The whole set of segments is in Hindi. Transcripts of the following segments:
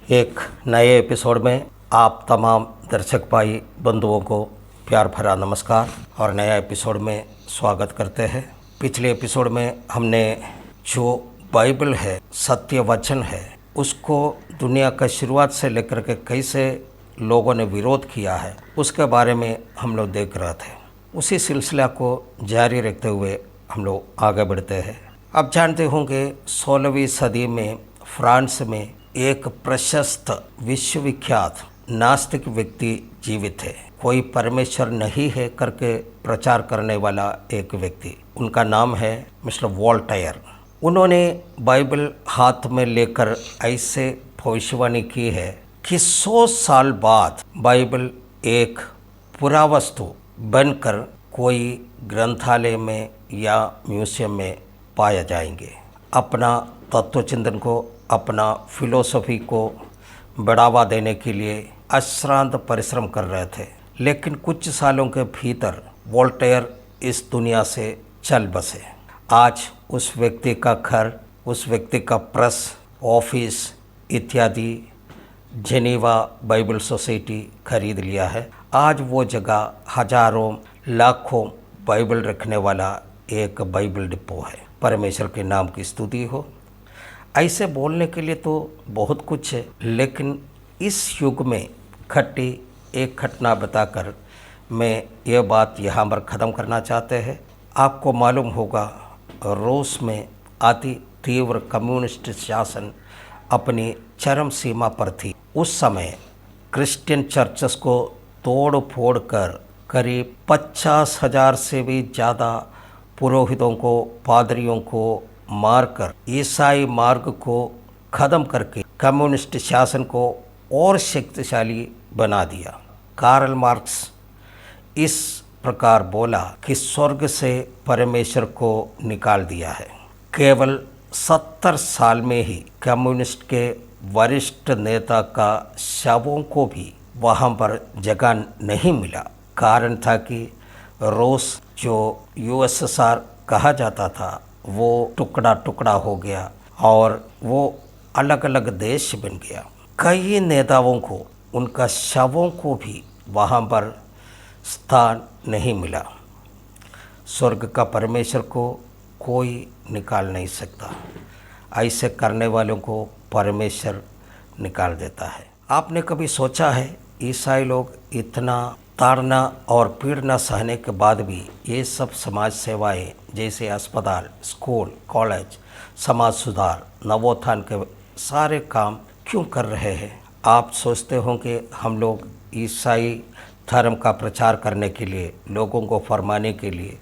एक नए एपिसोड में आप तमाम दर्शक भाई बंधुओं को प्यार भरा नमस्कार और नया एपिसोड में स्वागत करते हैं। पिछले एपिसोड में हमने जो बाइबल है, सत्य वचन है, उसको दुनिया का शुरुआत से लेकर के कैसे लोगों ने विरोध किया है उसके बारे में हम लोग देख रहे थे। उसी सिलसिला को जारी रखते हुए हम लोग आगे बढ़ते हैं। आप जानते होंगे 16वीं सदी में फ्रांस में एक प्रशस्त विश्वविख्यात नास्तिक व्यक्ति जीवित है। कोई परमेश्वर नहीं है करके प्रचार करने वाला एक व्यक्ति, उनका नाम है मिस्टर वोल्टेयर। उन्होंने बाइबल हाथ में लेकर ऐसे भविष्यवाणी की है कि 100 साल बाद बाइबल एक पुरावस्तु बनकर कोई ग्रंथालय में या म्यूजियम में पाया जाएंगे। अपना तत्वचिंतन को, अपना फिलोसफी को बढ़ावा देने के लिए अश्रांत परिश्रम कर रहे थे, लेकिन कुछ सालों के भीतर वोल्टेयर इस दुनिया से चल बसे। आज उस व्यक्ति का घर, उस व्यक्ति का प्रेस, ऑफिस इत्यादि जेनीवा बाइबल सोसाइटी खरीद लिया है। आज वो जगह हजारों लाखों बाइबल रखने वाला एक बाइबल डिपो है। परमेश्वर के नाम की स्तुति हो। ऐसे बोलने के लिए तो बहुत कुछ है, लेकिन इस युग में घटी एक घटना बताकर मैं ये बात यहाँ पर ख़त्म करना चाहते हैं। आपको मालूम होगा रूस में अति तीव्र कम्युनिस्ट शासन अपनी चरम सीमा पर थी। उस समय क्रिश्चियन चर्चेस को तोड़ फोड़ कर करीब 50,000 से भी ज़्यादा पुरोहितों को, पादरियों को मारकर ईसाई मार्ग को खत्म करके कम्युनिस्ट शासन को और शक्तिशाली बना दिया। कार्ल मार्क्स इस प्रकार बोला कि स्वर्ग से परमेश्वर को निकाल दिया है। केवल 70 साल में ही कम्युनिस्ट के वरिष्ठ नेता का शवों को भी वहाँ पर जगह नहीं मिला। कारण था कि रूस जो यूएसएसआर कहा जाता था वो टुकड़ा टुकड़ा हो गया और वो अलग अलग देश बन गया। कई नेताओं को, उनका शवों को भी वहाँ पर स्थान नहीं मिला। स्वर्ग का परमेश्वर को कोई निकाल नहीं सकता। ऐसे करने वालों को परमेश्वर निकाल देता है। आपने कभी सोचा है ईसाई लोग इतना ताड़ना और पीड़ना सहने के बाद भी ये सब समाज सेवाएं जैसे अस्पताल, स्कूल, कॉलेज, समाज सुधार, नवोत्थान के सारे काम क्यों कर रहे हैं? आप सोचते होंगे हम लोग ईसाई धर्म का प्रचार करने के लिए, लोगों को फरमाने के लिए,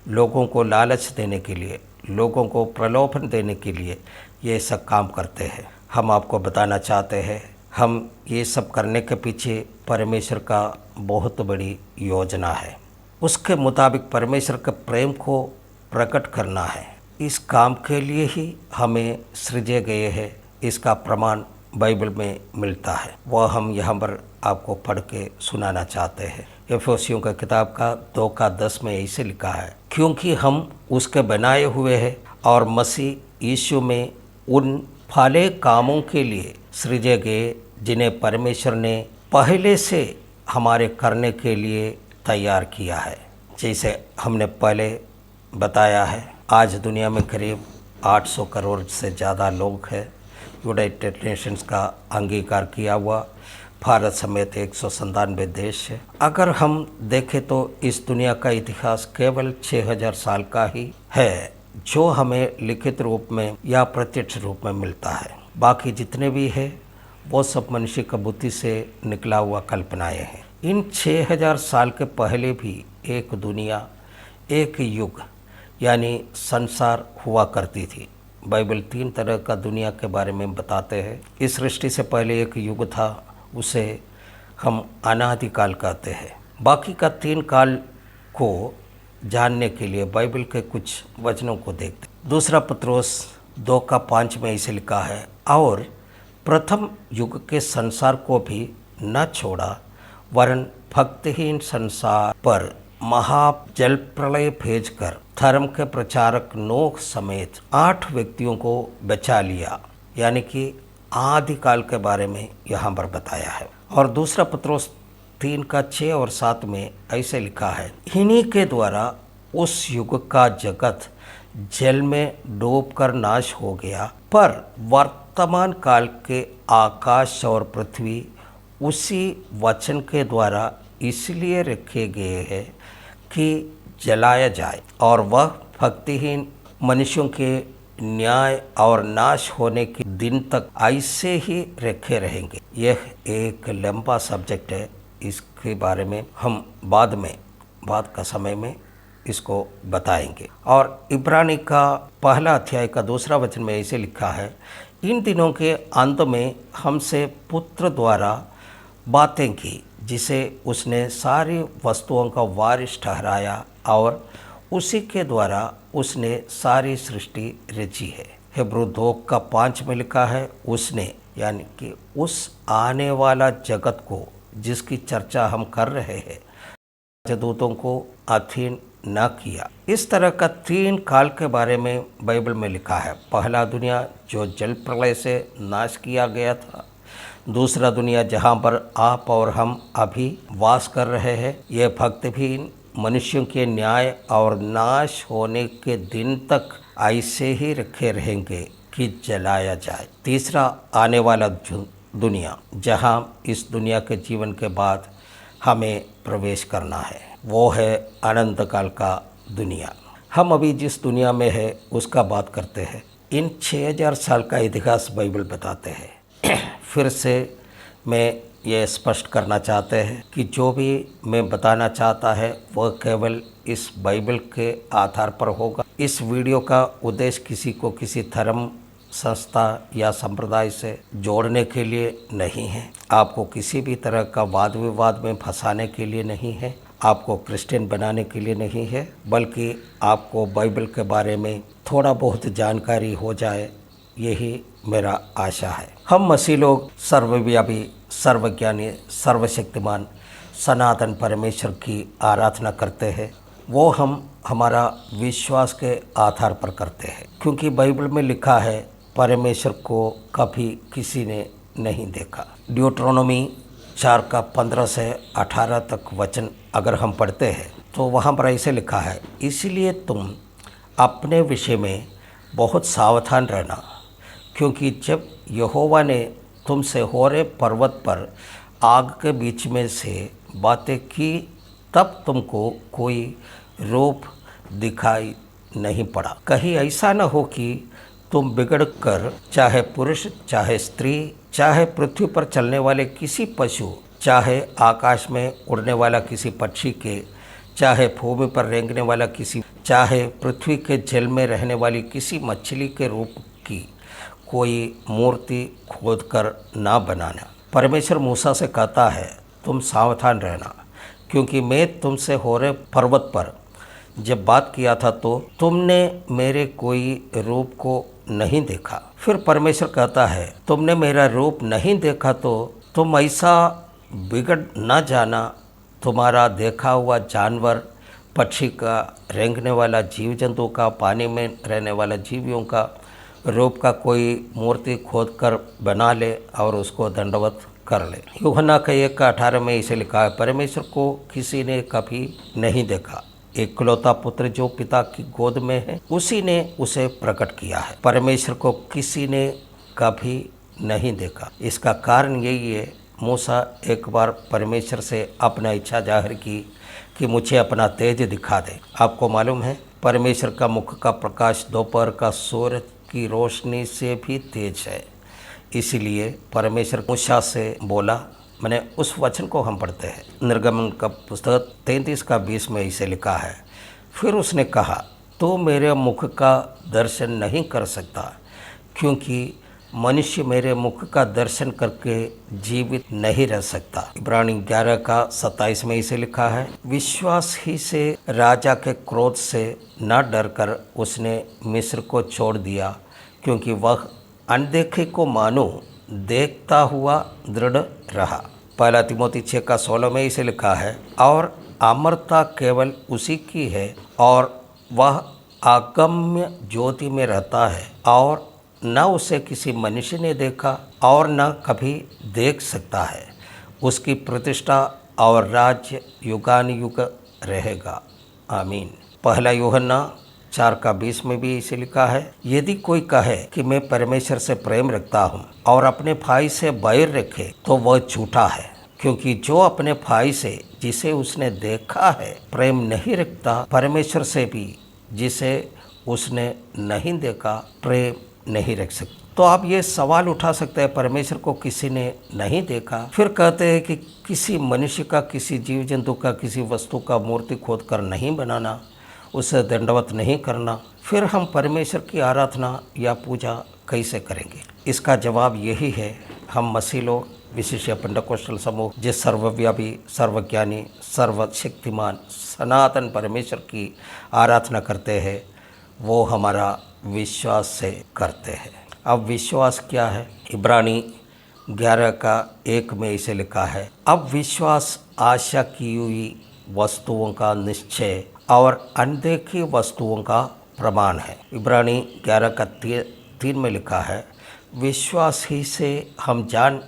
लोगों को लालच देने के लिए, लोगों को प्रलोभन देने के लिए ये सब काम करते हैं। हम आपको बताना चाहते हैं हम ये सब करने के पीछे परमेश्वर का बहुत बड़ी योजना है। उसके मुताबिक परमेश्वर के प्रेम को प्रकट करना है। इस काम के लिए ही हमें सृजे गए हैं। इसका प्रमाण बाइबल में मिलता है, वह हम यहाँ पर आपको पढ़ के सुनाना चाहते हैं। एफेसियों का किताब का 2:10 में ऐसे लिखा है, क्योंकि हम उसके बनाए हुए हैं और मसीह यीशु में उन भले कामों के लिए सृजे गए जिन्हें परमेश्वर ने पहले से हमारे करने के लिए तैयार किया है। जैसे हमने पहले बताया है, आज दुनिया में करीब 800 करोड़ से ज़्यादा लोग हैं। यूनाइटेड नेशंस का अंगीकार किया हुआ भारत समेत 197 देश है। अगर हम देखें तो इस दुनिया का इतिहास केवल 6000 साल का ही है, जो हमें लिखित रूप में या प्रत्यक्ष रूप में मिलता है। बाकी जितने भी है वो सब मनुष्य की बुद्धि से निकला हुआ कल्पनाएं हैं। इन 6000 साल के पहले भी एक दुनिया, एक युग यानी संसार हुआ करती थी। बाइबल 3 तरह का दुनिया के बारे में बताते हैं। इस सृष्टि से पहले एक युग था, उसे हम अनादिकाल कहते हैं। बाकी का 3 काल को जानने के लिए बाइबल के कुछ वचनों को देखते। दूसरा पत्रोस 2:5 में इसे लिखा है, और प्रथम युग के संसार को भी न छोड़ा, वरन भक्तिहीन संसार पर महाजल प्रलय भेजकर धर्म के प्रचारक नोह समेत 8 व्यक्तियों को बचा लिया। यानी कि आदिकाल के बारे में यहाँ पर बताया है। और दूसरा पत्रोस 3:6 और 7 में ऐसे लिखा है, इन्हीं के द्वारा उस युग का जगत जल में डूबकर नाश हो गया, पर वर्तमान काल के आकाश और पृथ्वी उसी वचन के द्वारा इसलिए रखे गए हैं कि जलाया जाए, और वह भक्तिहीन मनुष्यों के न्याय और नाश होने के दिन तक ऐसे ही रखे रहेंगे। यह एक लंबा सब्जेक्ट है, इसके बारे में हम बाद का समय में इसको बताएंगे। और इब्रानी का 1 अध्याय का 2 वचन में ऐसे लिखा है, इन दिनों के अंत में हमसे पुत्र द्वारा बातें की, जिसे उसने सारी वस्तुओं का वारिस ठहराया, और उसी के द्वारा उसने सारी सृष्टि रची है। हिब्रू 2:5 में लिखा है, उसने यानी कि उस आने वाला जगत को जिसकी चर्चा हम कर रहे हैं, राजदूतों को अधीन न किया। इस तरह का 3 काल के बारे में बाइबल में लिखा है। पहला दुनिया जो जल प्रलय से नाश किया गया था, दूसरा दुनिया जहाँ पर आप और हम अभी वास कर रहे हैं, ये भक्तिहीन मनुष्यों के न्याय और नाश होने के दिन तक ऐसे ही रखे रहेंगे कि जलाया जाए। तीसरा आने वाला दुनिया, जहाँ इस दुनिया के जीवन के बाद हमें प्रवेश करना है, वो है अनंत काल का दुनिया। हम अभी जिस दुनिया में है उसका बात करते हैं। इन 6000 साल का इतिहास बाइबल बताते हैं। फिर से मैं ये स्पष्ट करना चाहते हैं कि जो भी मैं बताना चाहता है वह केवल इस बाइबल के आधार पर होगा। इस वीडियो का उद्देश्य किसी को किसी धर्म, संस्था या संप्रदाय से जोड़ने के लिए नहीं है, आपको किसी भी तरह का वाद विवाद में फंसाने के लिए नहीं है, आपको क्रिश्चियन बनाने के लिए नहीं है, बल्कि आपको बाइबल के बारे में थोड़ा बहुत जानकारी हो जाए, यही मेरा आशा है। हम मसीह लोग सर्वव्यापी, सर्वज्ञानी, सर्वशक्तिमान सनातन परमेश्वर की आराधना करते हैं। वो हम हमारा विश्वास के आधार पर करते हैं, क्योंकि बाइबल में लिखा है परमेश्वर को कभी किसी ने नहीं देखा। ड्यूटरोनोमी 4:15 से 18 तक वचन अगर हम पढ़ते हैं तो वहाँ पर ऐसे लिखा है, इसलिए तुम अपने विषय में बहुत सावधान रहना, क्योंकि जब यहोवा ने तुमसे होरेब पर्वत पर आग के बीच में से बातें की, तब तुमको कोई रूप दिखाई नहीं पड़ा। कहीं ऐसा न हो कि तुम बिगड़ कर, चाहे पुरुष, चाहे स्त्री, चाहे पृथ्वी पर चलने वाले किसी पशु, चाहे आकाश में उड़ने वाला किसी पक्षी के, चाहे भूमि पर रेंगने वाला किसी, चाहे पृथ्वी के जल में रहने वाली किसी मछली के रूप की कोई मूर्ति खोदकर ना बनाना। परमेश्वर मूसा से कहता है, तुम सावधान रहना, क्योंकि मैं तुमसे होरेब पर्वत पर जब बात किया था तो तुमने मेरे कोई रूप को नहीं देखा। फिर परमेश्वर कहता है, तुमने मेरा रूप नहीं देखा तो तुम ऐसा बिगड़ ना जाना, तुम्हारा देखा हुआ जानवर, पक्षी का, रेंगने वाला जीव जंतु का, पानी में रहने वाला जीवियों का रूप का कोई मूर्ति खोद कर बना ले और उसको दंडवत कर ले। यूहन्ना का 1:18 में इसे लिखा है, परमेश्वर को किसी ने कभी नहीं देखा, एकलौता पुत्र जो पिता की गोद में है उसी ने उसे प्रकट किया है। परमेश्वर को किसी ने कभी नहीं देखा। इसका कारण यही है, मूसा एक बार परमेश्वर से अपना इच्छा जाहिर की कि मुझे अपना तेज दिखा दे। आपको मालूम है परमेश्वर का मुख का प्रकाश दोपहर का सूरज की रोशनी से भी तेज है। इसीलिए परमेश्वर मूसा से बोला, मैंने उस वचन को हम पढ़ते हैं निर्गमन का पुस्तक 33:20 में इसे लिखा है, फिर उसने कहा, तो मेरे मुख का दर्शन नहीं कर सकता, क्योंकि मनुष्य मेरे मुख का दर्शन करके जीवित नहीं रह सकता। इब्रानी 11:27 में इसे लिखा है, विश्वास ही से राजा के क्रोध से न डरकर उसने मिस्र को छोड़ दिया, क्योंकि वह अनदेखे को मानो देखता हुआ दृढ़ रहा। 1 तिमोथी 6:16 में इसे लिखा है, और अमरता केवल उसी की है और वह अगम्य ज्योति में रहता है और न उसे किसी मनुष्य ने देखा और न कभी देख सकता है। उसकी प्रतिष्ठा और राज्य युगानुयुग रहेगा। आमीन। पहला यूहन्ना 4:20 में भी इसे लिखा है, यदि कोई कहे कि मैं परमेश्वर से प्रेम रखता हूँ और अपने भाई से बैर रखे तो वह झूठा है, क्योंकि जो अपने भाई से जिसे उसने देखा है प्रेम नहीं रखता, परमेश्वर से भी जिसे उसने नहीं देखा प्रेम नहीं रख सकता। तो आप ये सवाल उठा सकते हैं, परमेश्वर को किसी ने नहीं देखा, फिर कहते हैं कि किसी मनुष्य का, किसी जीव जंतु का, किसी वस्तु का मूर्ति खोद कर नहीं बनाना, उसे दंडवत नहीं करना, फिर हम परमेश्वर की आराधना या पूजा कैसे करेंगे? इसका जवाब यही है, हम मसीह लोग, विशेष पेंटेकोस्टल समूह, जिस सर्वव्यापी, सर्वज्ञानी, सर्वशक्तिमान सनातन परमेश्वर की आराधना करते हैं, वो हमारा विश्वास से करते हैं। अब विश्वास क्या है? इब्रानी 11:1 में इसे लिखा है, अब विश्वास आशा की हुई वस्तुओं का निश्चय और अनदेखी वस्तुओं का प्रमाण है। इब्रानी 11:3 में लिखा है, विश्वास ही से हम जान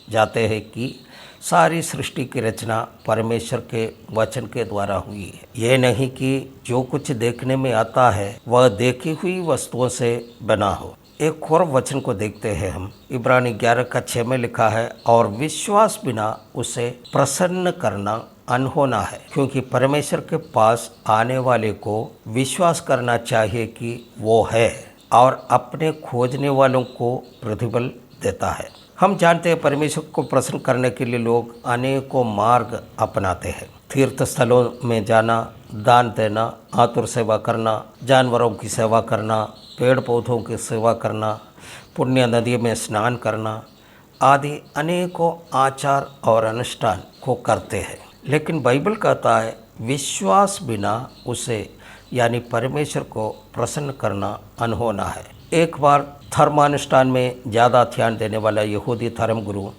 जाते हैं कि सारी सृष्टि की रचना परमेश्वर के वचन के द्वारा हुई है। यह नहीं कि जो कुछ देखने में आता है वह देखी हुई वस्तुओं से बना हो। एक और वचन को देखते हैं हम, इब्रानी 11:6 में लिखा है, और विश्वास बिना उसे प्रसन्न करना अनहोना है, क्योंकि परमेश्वर के पास आने वाले को विश्वास करना चाहिए कि वो है और अपने खोजने वालों को प्रतिफल देता है। हम जानते हैं परमेश्वर को प्रसन्न करने के लिए लोग अनेकों मार्ग अपनाते हैं। तीर्थ स्थलों में जाना, दान देना, आतुर सेवा करना, जानवरों की सेवा करना, पेड़ पौधों की सेवा करना, पुण्य नदी में स्नान करना आदि अनेकों आचार और अनुष्ठान को करते हैं। लेकिन बाइबल कहता है विश्वास बिना उसे यानी परमेश्वर को प्रसन्न करना अनहोना है। एक बार धर्मानुष्ठान में ज़्यादा ध्यान देने वाला यहूदी धर्मगुरु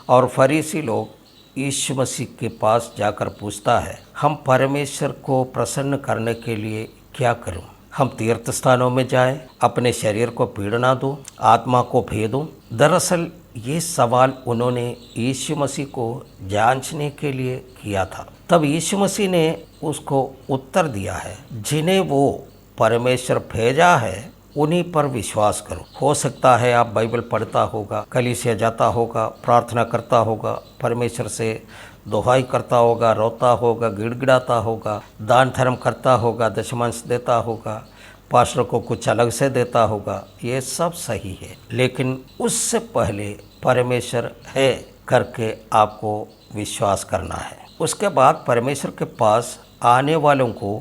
और फरीसी लोग यीशु मसीह के पास जाकर पूछता है, हम परमेश्वर को प्रसन्न करने के लिए क्या करूं? हम तीर्थ स्थानों में जाएं, अपने शरीर को पीड़ना दूं, आत्मा को भेदूं? दरअसल ये सवाल उन्होंने यीशु मसीह को जांचने के लिए किया था। तब यीशु मसीह ने उसको उत्तर दिया है, जिन्हें वो परमेश्वर भेजा है उन्हीं पर विश्वास करो। हो सकता है आप बाइबल पढ़ता होगा, कलीसिया जाता होगा, प्रार्थना करता होगा, परमेश्वर से दोहाई करता होगा, रोता होगा, गिड़गिड़ाता होगा, दान धर्म करता होगा, दशमांश देता होगा, पास्टर को कुछ अलग से देता होगा। ये सब सही है, लेकिन उससे पहले परमेश्वर है करके आपको विश्वास करना है। उसके बाद परमेश्वर के पास आने वालों को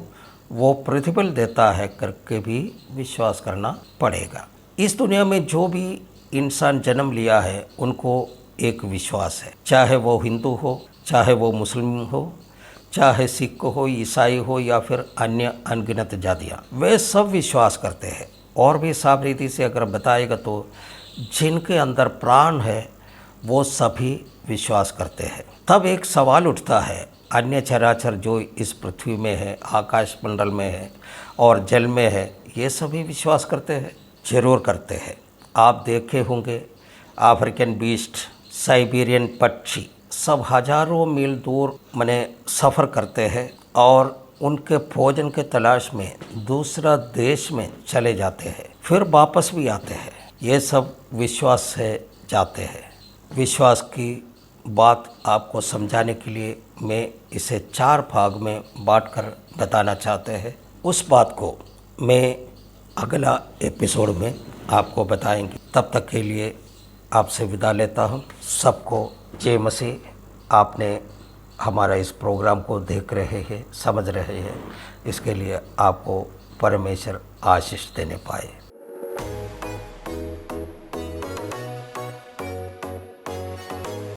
वो प्रतिफल देता है करके भी विश्वास करना पड़ेगा। इस दुनिया में जो भी इंसान जन्म लिया है उनको एक विश्वास है, चाहे वो हिंदू हो, चाहे वो मुस्लिम हो, चाहे सिख हो, ईसाई हो या फिर अन्य अनगिनत जातियाँ, वे सब विश्वास करते हैं। और भी साफ रीति से अगर बताएगा तो जिनके अंदर प्राण है वो सभी विश्वास करते हैं। तब एक सवाल उठता है, अन्य चराचर जो इस पृथ्वी में है, आकाश मंडल में है और जल में है, ये सभी विश्वास करते हैं? जरूर करते हैं। आप देखे होंगे अफ्रीकन बीस्ट, साइबेरियन पक्षी सब हजारों मील दूर मने सफ़र करते हैं और उनके भोजन के तलाश में दूसरा देश में चले जाते हैं, फिर वापस भी आते हैं। ये सब विश्वास से जाते हैं। विश्वास की बात आपको समझाने के लिए मैं इसे 4 भाग में बांटकर बताना चाहते हैं। उस बात को मैं अगला एपिसोड में आपको बताएंगे। तब तक के लिए आपसे विदा लेता हूँ। सबको जय मसीह। आपने हमारा इस प्रोग्राम को देख रहे हैं, समझ रहे हैं, इसके लिए आपको परमेश्वर आशीष देने पाए।